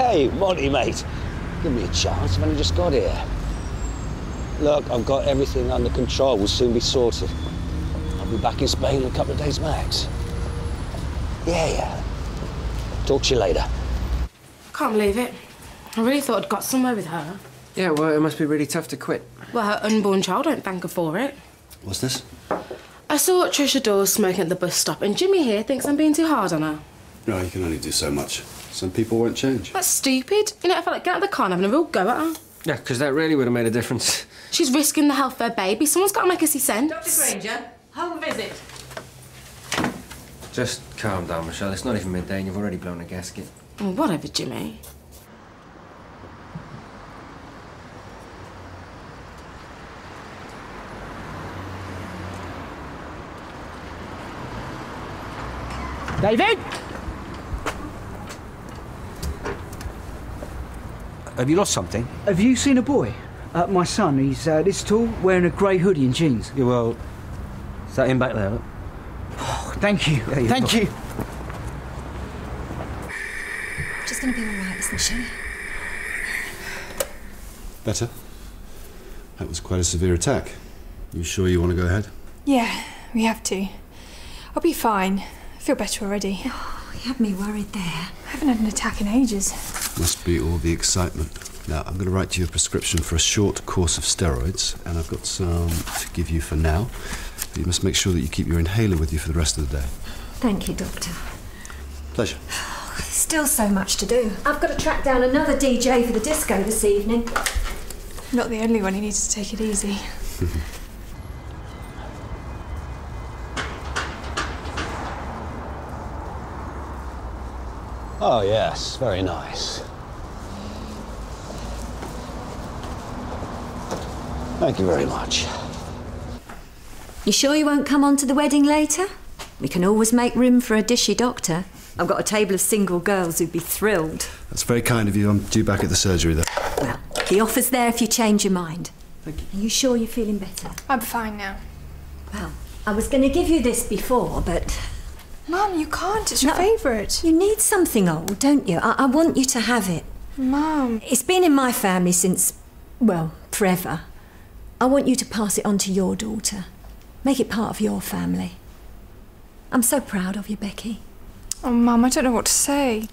Hey, Monty, mate. Give me a chance. I've only just got here. Look, I've got everything under control. We'll soon be sorted. I'll be back in Spain in a couple of days max. Yeah. Talk to you later. Can't believe it. I really thought I'd got somewhere with her. Yeah, well, it must be really tough to quit. Well, her unborn child won't thank her for it. What's this? I saw Trisha Dawes smoking at the bus stop, and Jimmy here thinks I'm being too hard on her. No, you can only do so much. Some people won't change. That's stupid. You know, I felt like getting out of the car and having a real go at her. Yeah, because that really would have made a difference. She's risking the health of her baby. Someone's got to make her see sense. Dr. Granger, home visit. Just calm down, Michelle. It's not even midday and you've already blown a gasket. Oh, whatever, Jimmy. David? Have you lost something? Have you seen a boy? My son, he's this tall, wearing a grey hoodie and jeans. Yeah, well, is that him back there? Look? Oh, thank you. Yeah, thank you. She's going to be all right, isn't she? Better? That was quite a severe attack. You sure you want to go ahead? Yeah, we have to. I'll be fine. I feel better already. Oh, you had me worried there. I haven't had an attack in ages. Must be all the excitement. Now, I'm going to write you a prescription for a short course of steroids, and I've got some to give you for now. But you must make sure that you keep your inhaler with you for the rest of the day. Thank you, Doctor. Pleasure. There's still so much to do. I've got to track down another DJ for the disco this evening. Not the only one who needs to take it easy. Oh, yes. Very nice. Thank you very much. You sure you won't come on to the wedding later? We can always make room for a dishy doctor. I've got a table of single girls who'd be thrilled. That's very kind of you. I'm due back at the surgery, though. Well, the offer's there if you change your mind. Thank you. Are you sure you're feeling better? I'm fine now. Well, I was going to give you this before, but... Mum, you can't. It's your favourite. You need something old, don't you? I want you to have it. Mum. It's been in my family since, well, forever. I want you to pass it on to your daughter. Make it part of your family. I'm so proud of you, Becky. Oh, Mum, I don't know what to say.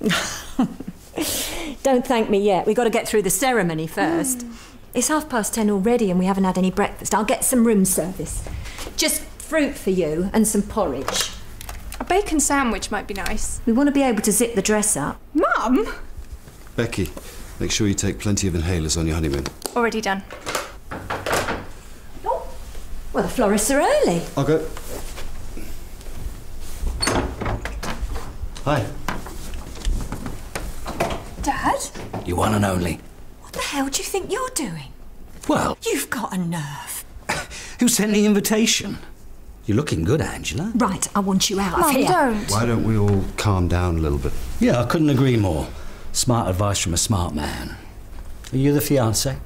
Don't thank me yet. We've got to get through the ceremony first. It's 10:30 already and we haven't had any breakfast. I'll get some room service. Just fruit for you and some porridge. A bacon sandwich might be nice. We want to be able to zip the dress up. Mum! Becky, make sure you take plenty of inhalers on your honeymoon. Already done. Oh, well, the florists are early. I'll go. Hi. Dad? You one and only. What the hell do you think you're doing? Well, You've got a nerve. who sent the invitation? You're looking good, Angela. Right, I want you out of Mum, here. don't. Why don't we all calm down a little bit? Yeah, I couldn't agree more. Smart advice from a smart man. Are you the fiancé?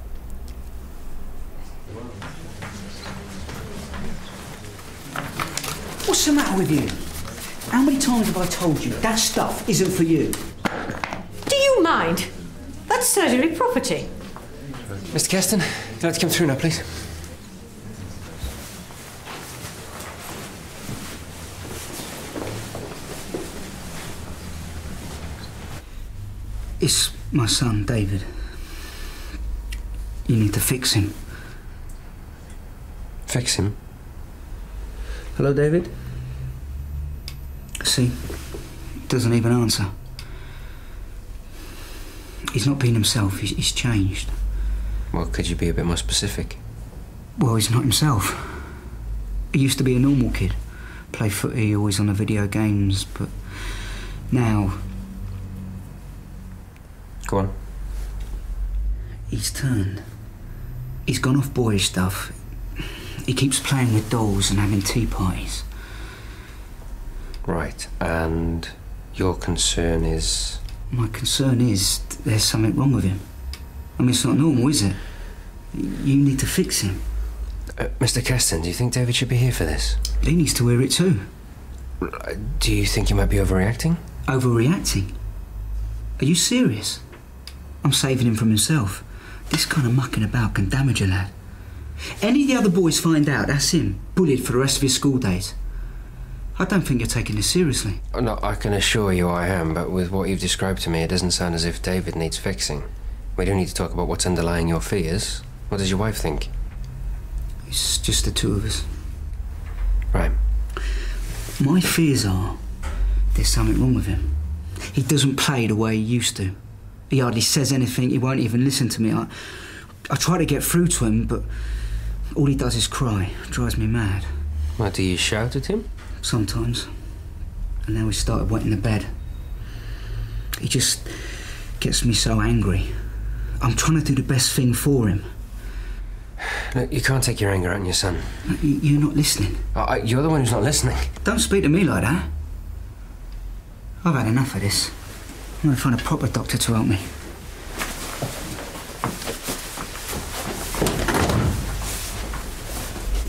What's the matter with you? How many times have I told you that stuff isn't for you? Do you mind? That's surgery property. Mr. Keston, you'd like to come through now, please? It's my son, David. You need to fix him. Fix him? Hello, David? See? Doesn't even answer. He's not being himself, he's changed. Well, could you be a bit more specific? Well, he's not himself. He used to be a normal kid. Play footy, always on the video games, but now... Go on. He's turned. He's gone off boyish stuff. He keeps playing with dolls and having tea parties. Right, and your concern is... My concern is there's something wrong with him. I mean, it's not normal, is it? You need to fix him. Mr. Keston, do you think David should be here for this? He needs to hear it too. Do you think you might be overreacting? Overreacting? Are you serious? I'm saving him from himself. This kind of mucking about can damage a lad. Any of the other boys find out, that's him, bullied for the rest of his school days. I don't think you're taking this seriously. Oh, no, I can assure you I am, but with what you've described to me, it doesn't sound as if David needs fixing. We do need to talk about what's underlying your fears. What does your wife think? It's just the two of us. Right. My fears are there's something wrong with him. He doesn't play the way he used to. He hardly says anything, he won't even listen to me. I try to get through to him, but all he does is cry. It drives me mad. What, do you shout at him? Sometimes. And now he started wetting the bed. He just gets me so angry. I'm trying to do the best thing for him. Look, you can't take your anger out on your son. You're not listening. You're the one who's not listening. Don't speak to me like that. I've had enough of this. I'm going to find a proper doctor to help me.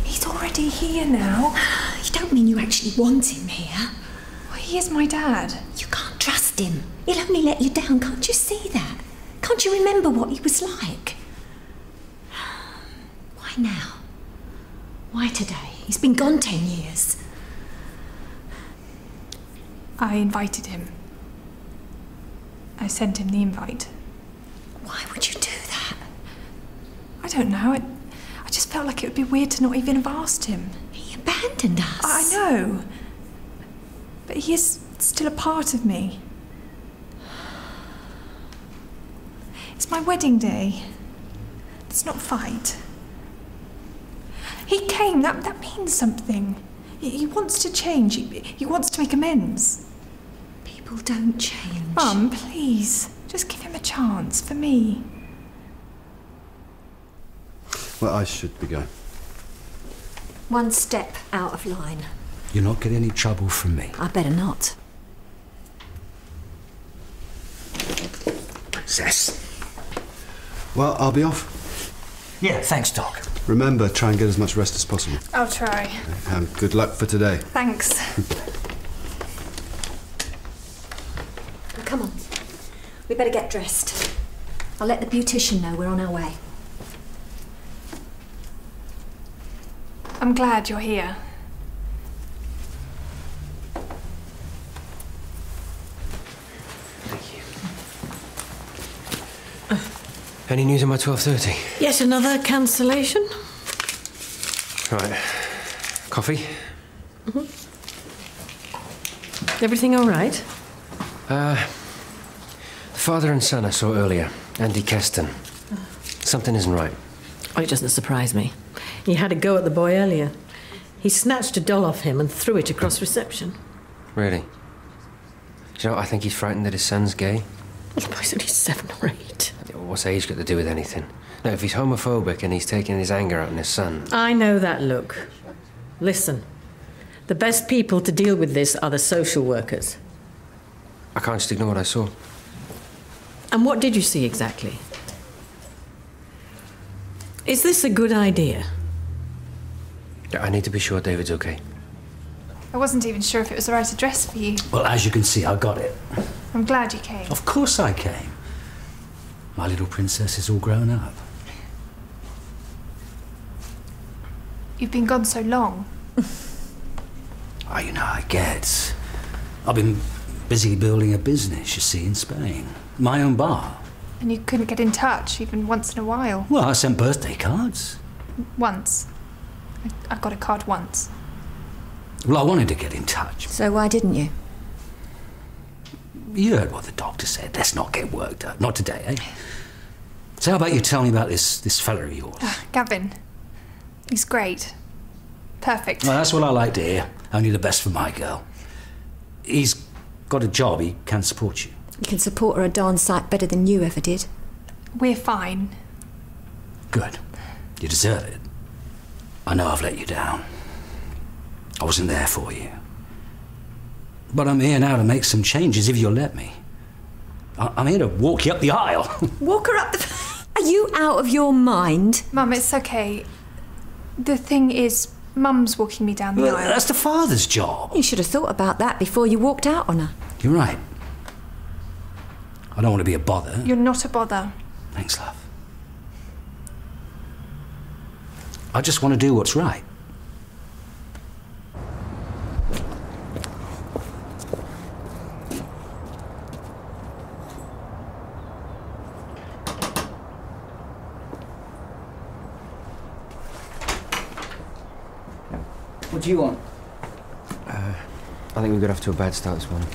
He's already here now. You don't mean you actually want him here? Well, he is my dad. You can't trust him. He'll only let you down. Can't you see that? Can't you remember what he was like? Why now? Why today? He's been gone 10 years. I invited him. I sent him the invite. Why would you do that? I don't know. I just felt like it would be weird to not even have asked him. He abandoned us. I know. But he is still a part of me. It's my wedding day. Let's not fight. He came. That means something. He wants to change. He wants to make amends. People don't change. Mum, please. Just give him a chance for me. Well, I should be going. One step out of line. You're not getting any trouble from me. I better not. Princess. Well, I'll be off. Yeah, thanks, Doc. Remember, try and get as much rest as possible. I'll try. And good luck for today. Thanks. Come on. We better get dressed. I'll let the beautician know we're on our way. I'm glad you're here. Any news on my 12:30? Yet another cancellation? Right. Coffee? Mm-hmm. Everything all right? The father and son I saw earlier, Andy Keston. Something isn't right. Oh, it doesn't surprise me. He had a go at the boy earlier. He snatched a doll off him and threw it across reception. Really? Do you know, I think he's frightened that his son's gay. Well, the boy's only 7 or 8. What's age got to do with anything? Now, if he's homophobic and he's taking his anger out on his son... I know that look. Listen, the best people to deal with this are the social workers. I can't just ignore what I saw. And what did you see exactly? Is this a good idea? Yeah, I need to be sure David's okay. I wasn't even sure if it was the right address for you. Well, as you can see, I got it. I'm glad you came. Of course I came. My little princess is all grown up. You've been gone so long. Oh, you know, I get. I've been busy building a business, you see, in Spain. My own bar. And you couldn't get in touch, even once in a while. Well, I sent birthday cards. Once. I got a card once. Well, I wanted to get in touch. So why didn't you? You heard what the doctor said. Let's not get worked up. Not today, eh? So how about you tell me about this fella of yours? Gavin. He's great. Perfect. Well, that's what I like to hear. Only the best for my girl. He's got a job. He can support you. You can support her a darn sight better than you ever did. We're fine. Good. You deserve it. I know I've let you down. I wasn't there for you. But I'm here now to make some changes if you'll let me. I'm here to walk you up the aisle. Walk her up the... Are you out of your mind? Mum, it's okay. The thing is, Mum's walking me down the Well, aisle. that's the father's job. You should have thought about that before you walked out on her. You're right. I don't want to be a bother. You're not a bother. Thanks, love. I just want to do what's right. What do you want? I think we got off to a bad start this morning.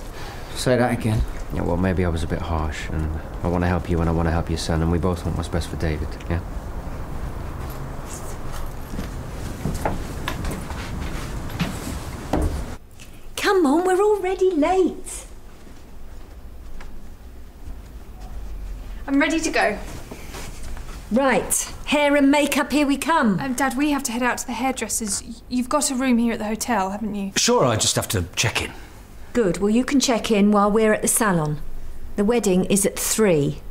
Say that again. Yeah, well, maybe I was a bit harsh, and I want to help you and I want to help your son, and we both want what's best for David, yeah? Come on, we're already late. I'm ready to go. Right, hair and makeup, here we come. Dad, we have to head out to the hairdressers. You've got a room here at the hotel, haven't you? Sure, I just have to check in. Good, well you can check in while we're at the salon. The wedding is at 3,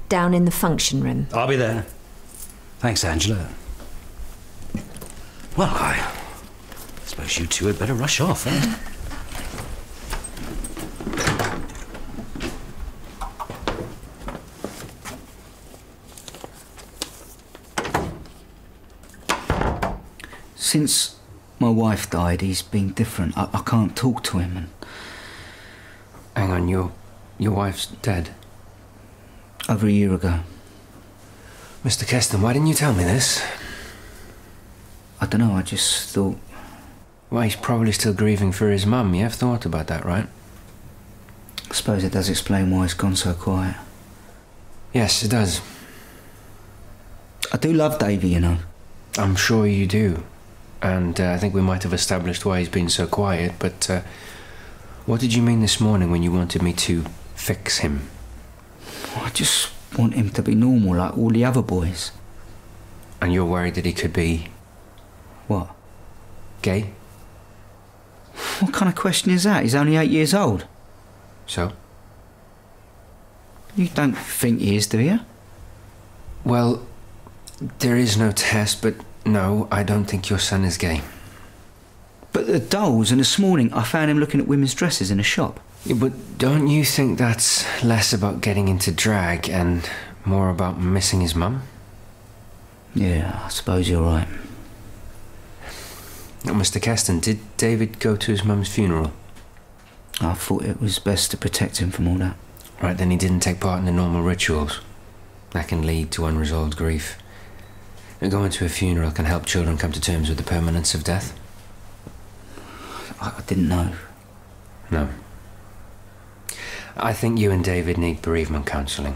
down in the function room. I'll be there. Thanks, Angela. Well, I suppose you two had better rush off, eh? Since my wife died, he's been different. I can't talk to him and... Hang on, your wife's dead? Over a year ago. Mr. Keston, why didn't you tell me this? I don't know, I just thought... Well, he's probably still grieving for his mum. You have thought about that, right? I suppose it does explain why it's gone so quiet. Yes, it does. I do love Davey, you know. I'm sure you do. And I think we might have established why he's been so quiet, but what did you mean this morning when you wanted me to fix him? I just want him to be normal like all the other boys. And you're worried that he could be... What? Gay? What kind of question is that? He's only 8 years old. So? You don't think he is, do you? Well, there is no test, but no, I don't think your son is gay. But the dolls, and this morning I found him looking at women's dresses in a shop. Yeah, but don't you think that's less about getting into drag and more about missing his mum? Yeah, I suppose you're right. Now, Mr. Keston, did David go to his mum's funeral? I thought it was best to protect him from all that. Right, then he didn't take part in the normal rituals. That can lead to unresolved grief. And going to a funeral can help children come to terms with the permanence of death. I didn't know. No. I think you and David need bereavement counselling.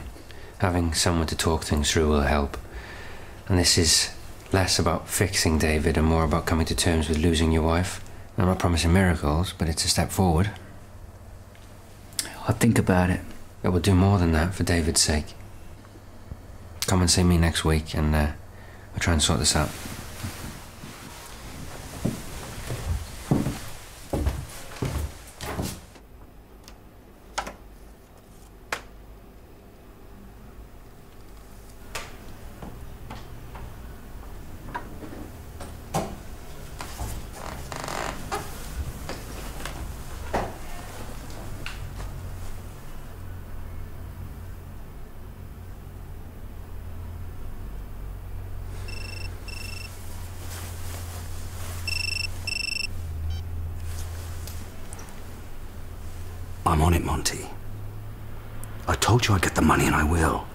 Having someone to talk things through will help. And this is less about fixing David and more about coming to terms with losing your wife. I'm not promising miracles, but it's a step forward. I'll think about it. It will do more than that for David's sake. Come and see me next week and we'll try and sort this out. I'm on it, Monty. I told you I'd get the money and I will.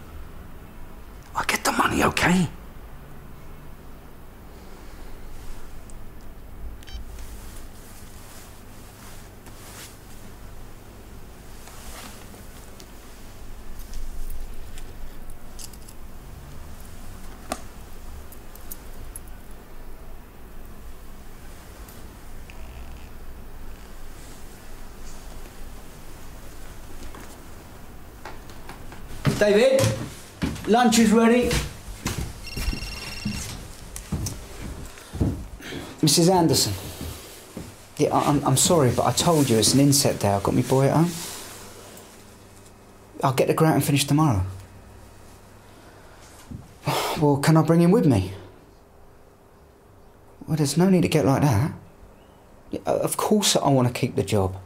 I'll get the money, okay? David, lunch is ready. Mrs. Anderson. Yeah, I'm sorry, but I told you it's an inset day. I've got my boy at home. I'll get the grant and finish tomorrow. Well, can I bring him with me? Well, there's no need to get like that. Of course I want to keep the job.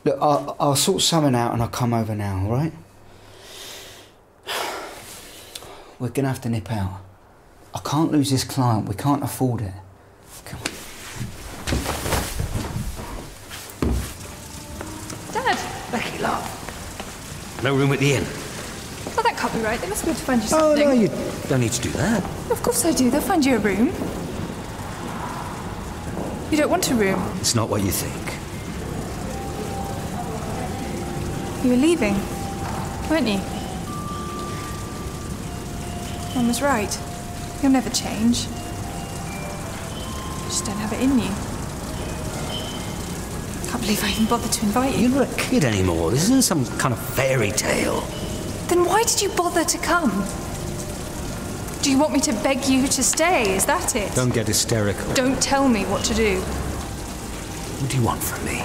Look, I'll sort something out and I'll come over now, all right? We're going to have to nip out. I can't lose this client. We can't afford it. Come on. Dad! Becky, love. No room at the inn. Oh, that can't be right. They must be able to find you Oh, something. no, you don't need to do that. Of course I do. They'll find you a room. You don't want a room. It's not what you think. You were leaving, weren't you? Mum was right. You'll never change. You just don't have it in you. Can't believe I even bothered to invite you. You're not a kid anymore. This isn't some kind of fairy tale. Then why did you bother to come? Do you want me to beg you to stay? Is that it? Don't get hysterical. Don't tell me what to do. What do you want from me?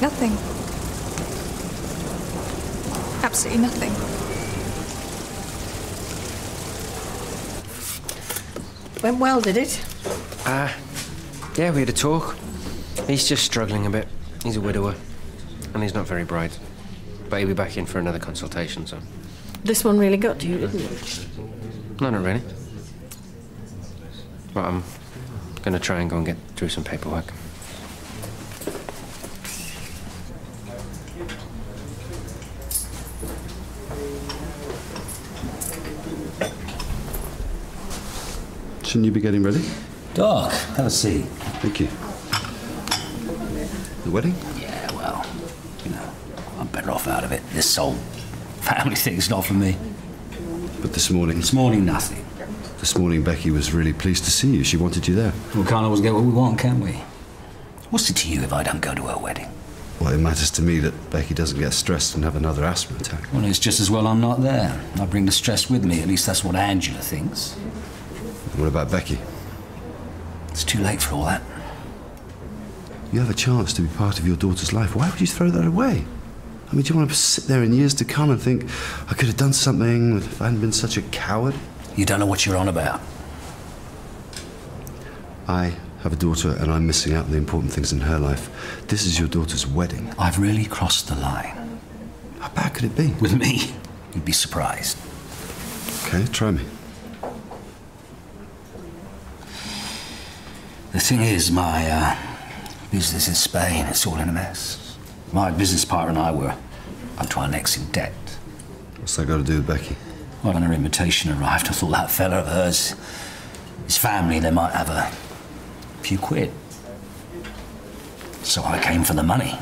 Nothing. Absolutely nothing. Went well, did it? Yeah, we had a talk. He's just struggling a bit. He's a widower, and he's not very bright. But he'll be back in for another consultation, so... This one really got to you, didn't it? No, not really. But I'm gonna try and go and get through some paperwork. Shouldn't you be getting ready? Doc, have a seat. Thank you. The wedding? Yeah, well, you know, I'm better off out of it. This whole family thing's not for me. But this morning... This morning, nothing. This morning, Becky was really pleased to see you. She wanted you there. We can't always get what we want, can we? What's it to you if I don't go to her wedding? Well, it matters to me that Becky doesn't get stressed and have another asthma attack. Well, it's just as well I'm not there. I bring the stress with me. At least that's what Angela thinks. What about Becky? It's too late for all that. You have a chance to be part of your daughter's life. Why would you throw that away? I mean, do you want to sit there in years to come and think, I could have done something if I hadn't been such a coward? You don't know what you're on about. I have a daughter and I'm missing out on the important things in her life. This is your daughter's wedding. I've really crossed the line. How bad could it be? With me, you'd be surprised. Okay, try me. The thing is, my business in Spain, it's all in a mess. My business partner and I were up to our necks in debt. What's that got to do with Becky? Well, when her invitation arrived, I thought that fella of hers, his family, they might have a few quid. So I came for the money.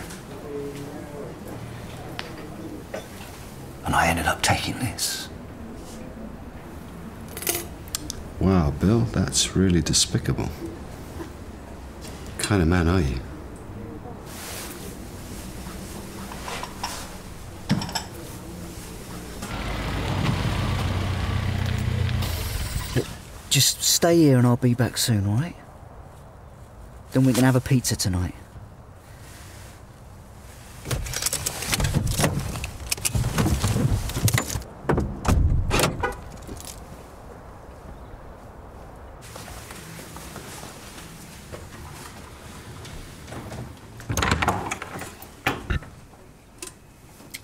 And I ended up taking this. Wow, Bill, that's really despicable. What kind of man are you? Just stay here and I'll be back soon, all right? Then we can have a pizza tonight.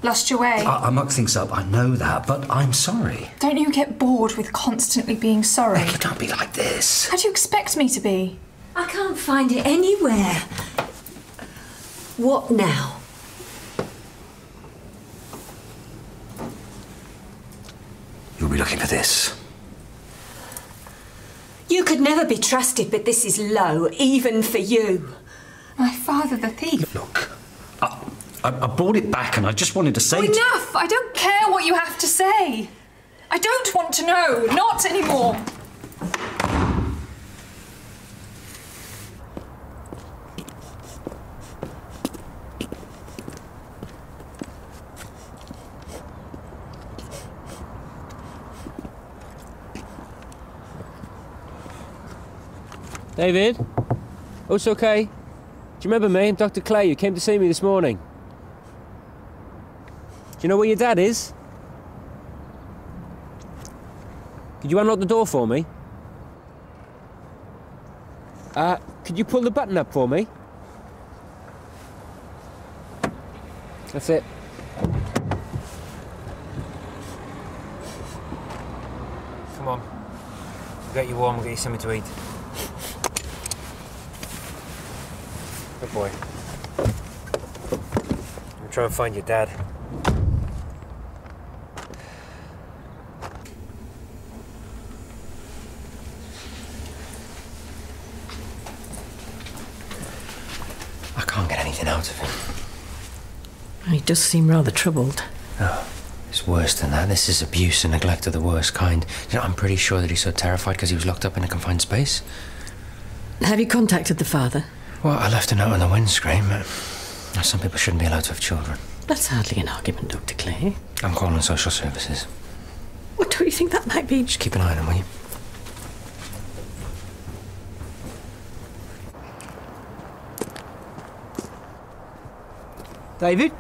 Lost your way. I mucked things up, I know that, but I'm sorry. Don't you get bored with constantly being sorry? Becky, don't be like this. How do you expect me to be? I can't find it anywhere. What now? You'll be looking for this. You could never be trusted, but this is low, even for you. My father, the thief. Look, I brought it back and I just wanted to say... Enough! I don't care what you have to say. I don't want to know. Not anymore. David? Oh, it's okay. Do you remember me? I'm Dr. Clay. You came to see me this morning. Do you know where your dad is? Could you unlock the door for me? Could you pull the button up for me? That's it. Come on. We'll get you warm, we'll get you something to eat. Good boy. I'll try and find your dad. I can't get anything out of him. He does seem rather troubled. No, it's worse than that. This is abuse and neglect of the worst kind. You know, I'm pretty sure that he's so terrified because he was locked up in a confined space. Have you contacted the father? Well, I left a note on the windscreen. Some people shouldn't be allowed to have children. That's hardly an argument, Dr. Clay. I'm calling social services. What do you think that might be? Just keep an eye on him, will you? David?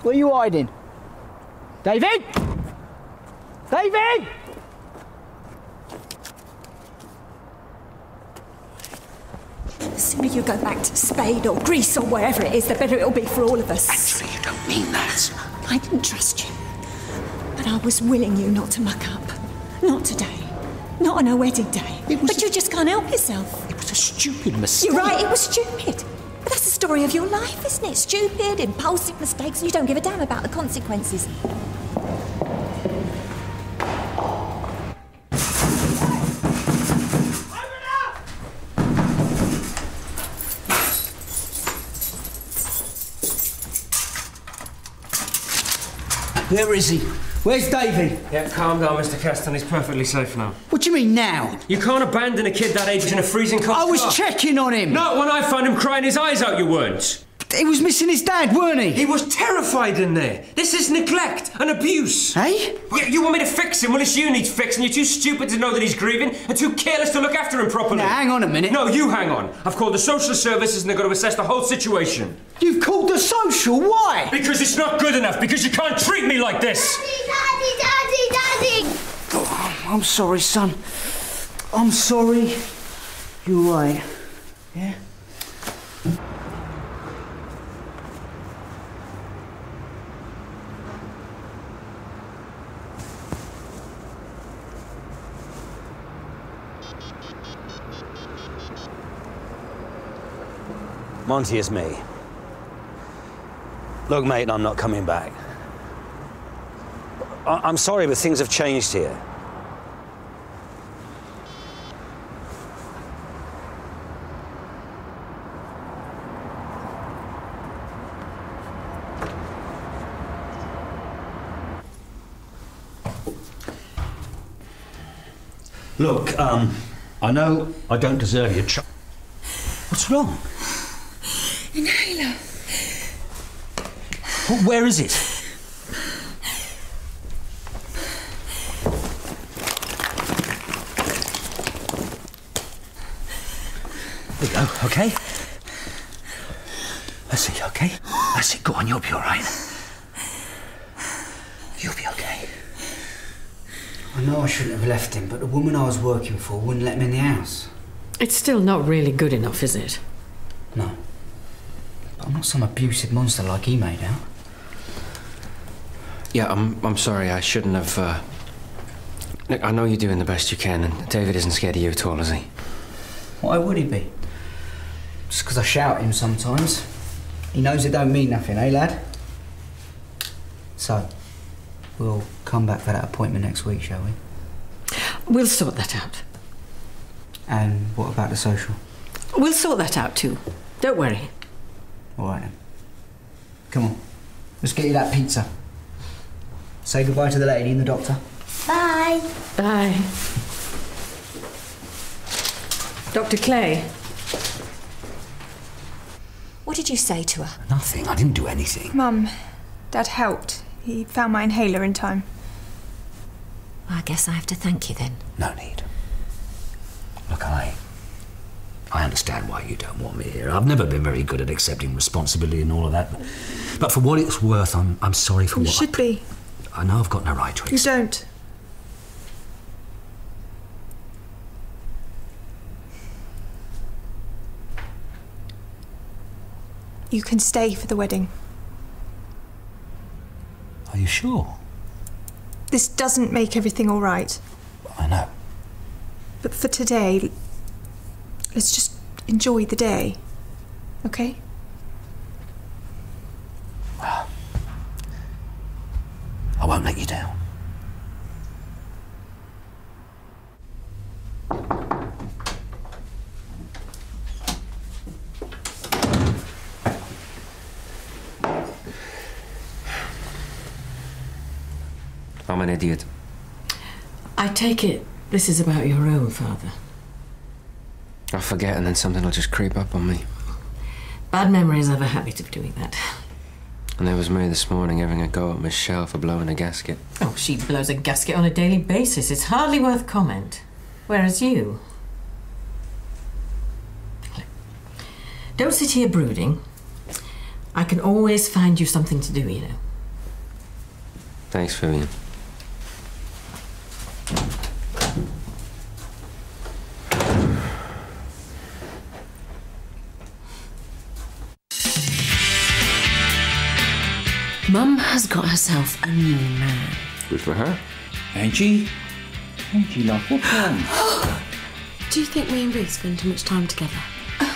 Where are you hiding? David? David! The sooner you go back to Spain or Greece or wherever it is, the better it'll be for all of us. Actually, you don't mean that. I didn't trust you. But I was willing you not to muck up. Not today. Not on our wedding day. But you just can't help yourself. It was a stupid mistake. You're right, it was stupid. But that's the story of your life, isn't it? Stupid, impulsive mistakes, and you don't give a damn about the consequences. Where is he? Where's David? Yeah, calm down, Mr. Caston. He's perfectly safe now. What do you mean now? You can't abandon a kid that age in a freezing cold I was car. checking on him. Not when I found him crying his eyes out, you weren't. He was missing his dad, weren't he? He was terrified in there. This is neglect and abuse. Hey? You want me to fix him? Well, it's you need fixing. You're too stupid to know that he's grieving and too careless to look after him properly. Now, hang on a minute. No, you hang on. I've called the social services and they're going to assess the whole situation. You've called the social? Why? Because it's not good enough. Because you can't treat me like this. Daddy! Oh, I'm sorry, son. I'm sorry. You're right. Yeah? Monty, it's me. Look, mate, I'm not coming back. I'm sorry, but things have changed here. Look, I know I don't deserve your What's wrong? Inhaler. Where is it? There you go, okay? That's it, okay? That's it, go on, you'll be all right. You'll be okay. I know I shouldn't have left him, but the woman I was working for wouldn't let me in the house. It's still not really good enough, is it? No. But I'm not some abusive monster like he made out. Yeah, I'm sorry. I shouldn't have. Look, I know you're doing the best you can, and David isn't scared of you at all, is he? Why would he be? Just because I shout at him sometimes. He knows it don't mean nothing, eh, lad? So, we'll come back for that appointment next week, shall we? We'll sort that out. And what about the social? We'll sort that out too. Don't worry. All right then. Come on. Let's get you that pizza. Say goodbye to the lady and the doctor. Bye. Bye. Dr. Clay. What did you say to her? Nothing. I didn't do anything. Mum, Dad helped. He found my inhaler in time. I guess I have to thank you then. No need. Look, I understand why you don't want me here. I've never been very good at accepting responsibility and all of that. But for what it's worth, I'm sorry for You what should be. I know I've got no right to You accept. don't. you can stay for the wedding. Are you sure? This doesn't make everything all right. I know. But for today, let's just enjoy the day, okay? Well, I won't let you down. I'm an idiot. I take it this is about your own father. I'll forget and then something will just creep up on me. Bad memories have a habit of doing that. And there was me this morning having a go at Michelle for blowing a gasket. Oh, she blows a gasket on a daily basis. It's hardly worth comment. Whereas you... Don't sit here brooding. I can always find you something to do, you know. Thanks, Vivian. Mum has got herself a new man. Good for her. Angie? Angie, love, what's wrong? Do you think me and Ruth spend too much time together?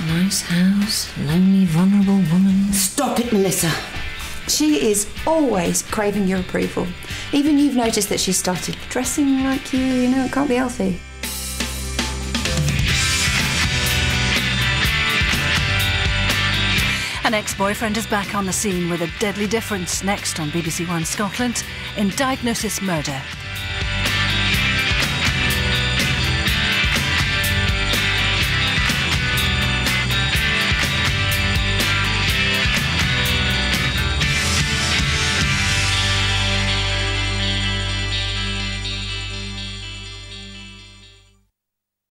Nice house, lonely, vulnerable woman. Stop it, Melissa. She is always craving your approval. Even you've noticed that she started dressing like you. You know, it can't be healthy. An ex-boyfriend is back on the scene with a deadly difference next on BBC1 Scotland in Diagnosis Murder.